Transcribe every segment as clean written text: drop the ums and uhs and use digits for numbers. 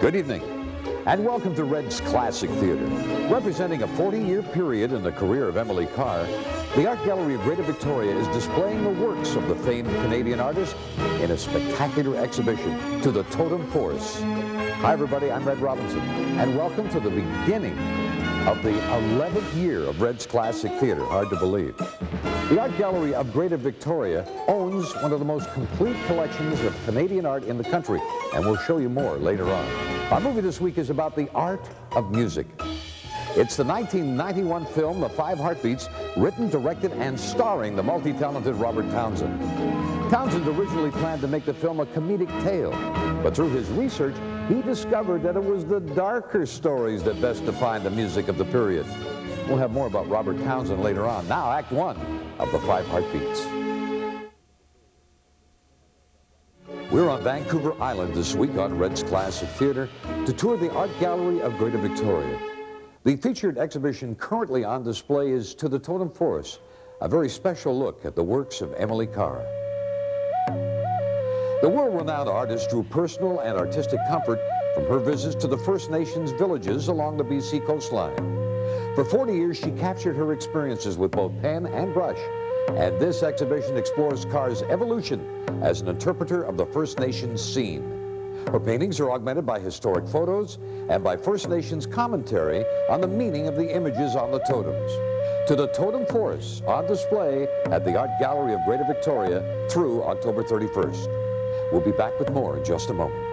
Good evening, and welcome to Red's Classic Theater. Representing a 40-year period in the career of Emily Carr, the Art Gallery of Greater Victoria is displaying the works of the famed Canadian artist in a spectacular exhibition, To the Totem Force. Hi everybody, I'm Red Robinson, and welcome to the beginning of the 11th year of Red's Classic Theater. Hard to believe. The Art Gallery of Greater Victoria owns one of the most complete collections of Canadian art in the country, and we'll show you more later on. Our movie this week is about the art of music. It's the 1991 film, The Five Heartbeats, written, directed, and starring the multi-talented Robert Townsend. Townsend originally planned to make the film a comedic tale, but through his research, he discovered that it was the darker stories that best defined the music of the period. We'll have more about Robert Townsend later on. Now, Act One of The Five Heartbeats. We're on Vancouver Island this week on Red's Classic Theater to tour the Art Gallery of Greater Victoria. The featured exhibition currently on display is To the Totem Force, a very special look at the works of Emily Carr. The world-renowned artist drew personal and artistic comfort from her visits to the First Nations villages along the BC coastline. For 40 years, she captured her experiences with both pen and brush, and this exhibition explores Carr's evolution as an interpreter of the First Nations scene. Her paintings are augmented by historic photos and by First Nations commentary on the meaning of the images on the totems. To the Totem Force, on display at the Art Gallery of Greater Victoria through October 31st. We'll be back with more in just a moment.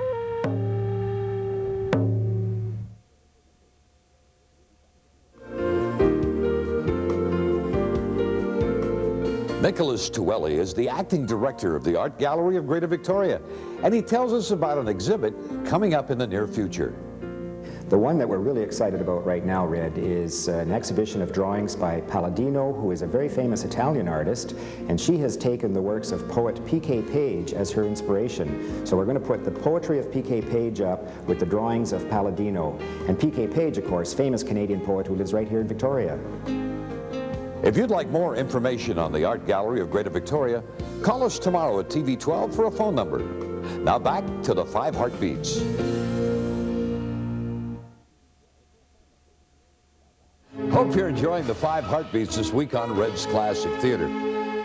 Nicholas Tuelli is the acting director of the Art Gallery of Greater Victoria, and he tells us about an exhibit coming up in the near future. The one that we're really excited about right now, Red, is an exhibition of drawings by Palladino, who is a very famous Italian artist, and she has taken the works of poet P.K. Page as her inspiration. So we're going to put the poetry of P.K. Page up with the drawings of Palladino. And P.K. Page, of course, famous Canadian poet who lives right here in Victoria. If you'd like more information on the Art Gallery of Greater Victoria, call us tomorrow at TV 12 for a phone number. Now back to the Five Heartbeats. Hope you're enjoying the Five Heartbeats this week on Red's Classic Theater.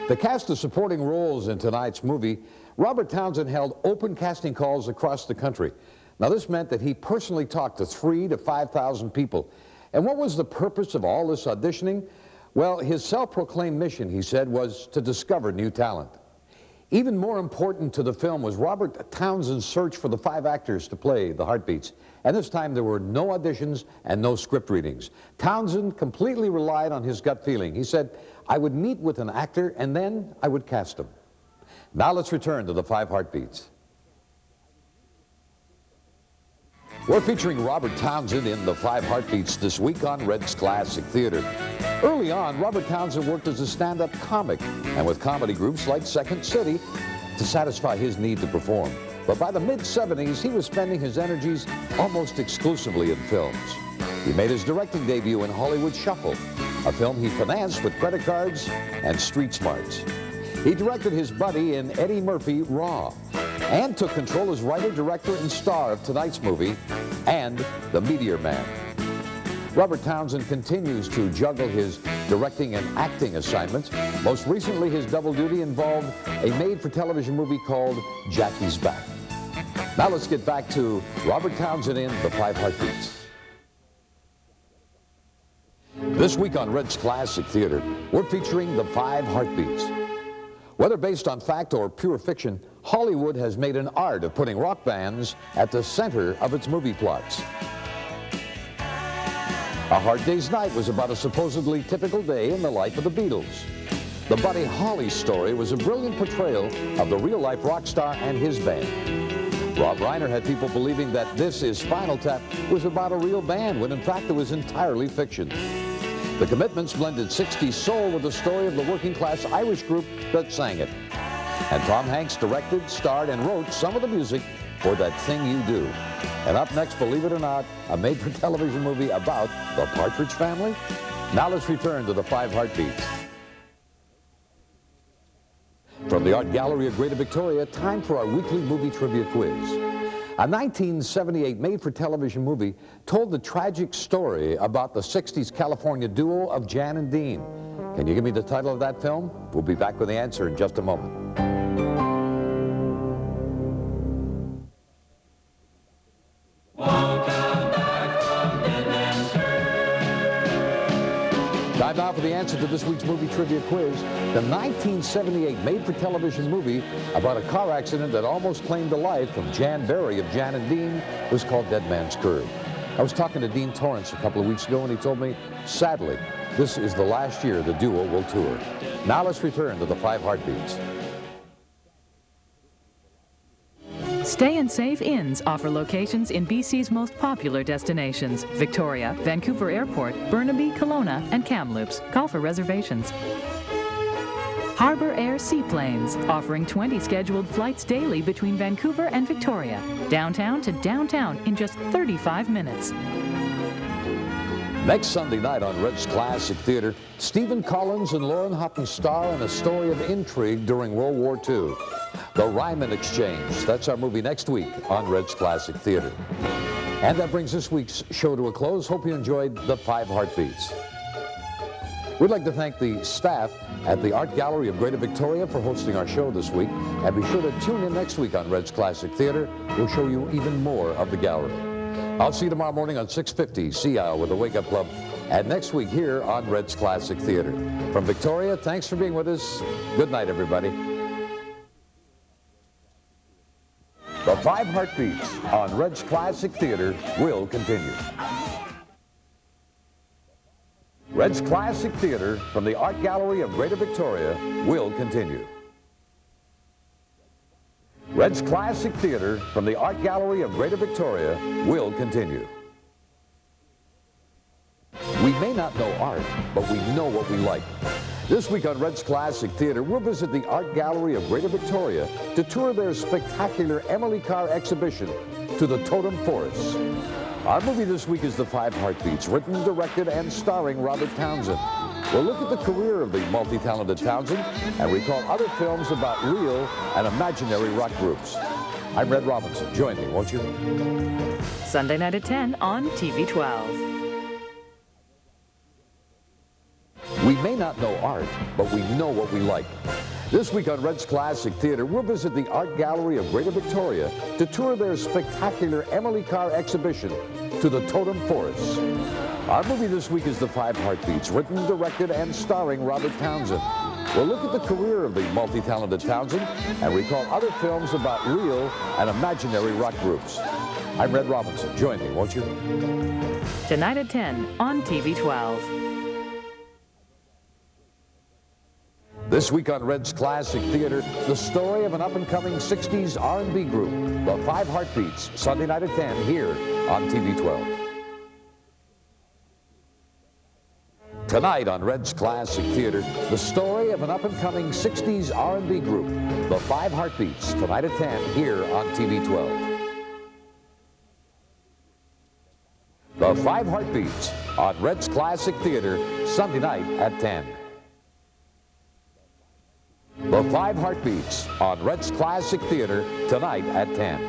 To cast the supporting roles in tonight's movie, Robert Townsend held open casting calls across the country. Now this meant that he personally talked to 3,000 to 5,000 people. And what was the purpose of all this auditioning? Well, his self-proclaimed mission, he said, was to discover new talent. Even more important to the film was Robert Townsend's search for the 5 actors to play the Heartbeats. And this time there were no auditions and no script readings. Townsend completely relied on his gut feeling. He said, I would meet with an actor and then I would cast him. Now let's return to the 5 Heartbeats. We're featuring Robert Townsend in The Five Heartbeats this week on Red's Classic Theater. Early on, Robert Townsend worked as a stand-up comic and with comedy groups like Second City to satisfy his need to perform. But by the mid-70s, he was spending his energies almost exclusively in films. He made his directing debut in Hollywood Shuffle, a film he financed with credit cards and street smarts. He directed his buddy in Eddie Murphy, Raw, and took control as writer, director, and star of tonight's movie and The Meteor Man. Robert Townsend continues to juggle his directing and acting assignments. Most recently, his double duty involved a made-for-television movie called Jackie's Back. Now let's get back to Robert Townsend in The Five Heartbeats. This week on Red's Classic Theater, we're featuring The Five Heartbeats. Whether based on fact or pure fiction, Hollywood has made an art of putting rock bands at the center of its movie plots. A Hard Day's Night was about a supposedly typical day in the life of the Beatles. The Buddy Holly story was a brilliant portrayal of the real-life rock star and his band. Rob Reiner had people believing that This Is Spinal Tap was about a real band, when in fact it was entirely fiction. The Commitments blended 60s soul with the story of the working-class Irish group that sang it. And Tom Hanks directed, starred, and wrote some of the music for That Thing You Do. And up next, believe it or not, a made-for-television movie about the Partridge Family. Now let's return to The Five Heartbeats. From the Art Gallery of Greater Victoria, time for our weekly movie trivia quiz. A 1978 made-for-television movie told the tragic story about the 60s California duo of Jan and Dean. Can you give me the title of that film? We'll be back with the answer in just a moment. Time now for the answer to this week's movie trivia quiz. The 1978 made-for-television movie about a car accident that almost claimed the life of Jan Berry of Jan and Dean was called Dead Man's Curve. I was talking to Dean Torrance a couple of weeks ago, and he told me, sadly, this is the last year the duo will tour. Now let's return to the 5 Heartbeats. Stay and Save Inns offer locations in BC's most popular destinations: Victoria, Vancouver Airport, Burnaby, Kelowna, and Kamloops. Call for reservations. Harbour Air Seaplanes, offering 20 scheduled flights daily between Vancouver and Victoria, downtown to downtown in just 35 minutes. Next Sunday night on Red's Classic Theater, Stephen Collins and Lauren Hutton star in a story of intrigue during World War II. The Ryman Exchange. That's our movie next week on Red's Classic Theater. And that brings this week's show to a close. Hope you enjoyed the 5 Heartbeats. We'd like to thank the staff at the Art Gallery of Greater Victoria for hosting our show this week. And be sure to tune in next week on Red's Classic Theater. We'll show you even more of the gallery. I'll see you tomorrow morning on 650 CIL with the Wake Up Club. And next week here on Red's Classic Theater. From Victoria, thanks for being with us. Good night, everybody. The 5 Heartbeats on Red's Classic Theater will continue. Red's Classic Theater from the Art Gallery of Greater Victoria will continue. Red's Classic Theater from the Art Gallery of Greater Victoria will continue. We may not know art, but we know what we like. This week on Red's Classic Theater, we'll visit the Art Gallery of Greater Victoria to tour their spectacular Emily Carr exhibition, To the Totem Forests. Our movie this week is The 5 Heartbeats, written, directed, and starring Robert Townsend. We'll look at the career of the multi-talented Townsend and recall other films about real and imaginary rock groups. I'm Red Robinson. Join me, won't you? Sunday night at 10 on TV 12. We may not know art, but we know what we like. This week on Red's Classic Theater, we'll visit the Art Gallery of Greater Victoria to tour their spectacular Emily Carr exhibition, To the Totem Forests. Our movie this week is The 5 Heartbeats, written, directed, and starring Robert Townsend. We'll look at the career of the multi-talented Townsend and recall other films about real and imaginary rock groups. I'm Red Robinson. Join me, won't you? Tonight at 10 on TV 12. This week on Red's Classic Theater, the story of an up-and-coming 60s R&B group, The 5 Heartbeats, Sunday night at 10 here on TV 12. Tonight on Red's Classic Theater, the story of an up-and-coming 60s R&B group, The 5 Heartbeats, tonight at 10 here on TV 12. The 5 Heartbeats on Red's Classic Theater, Sunday night at 10. The 5 Heartbeats on Red's Classic Theater tonight at 10.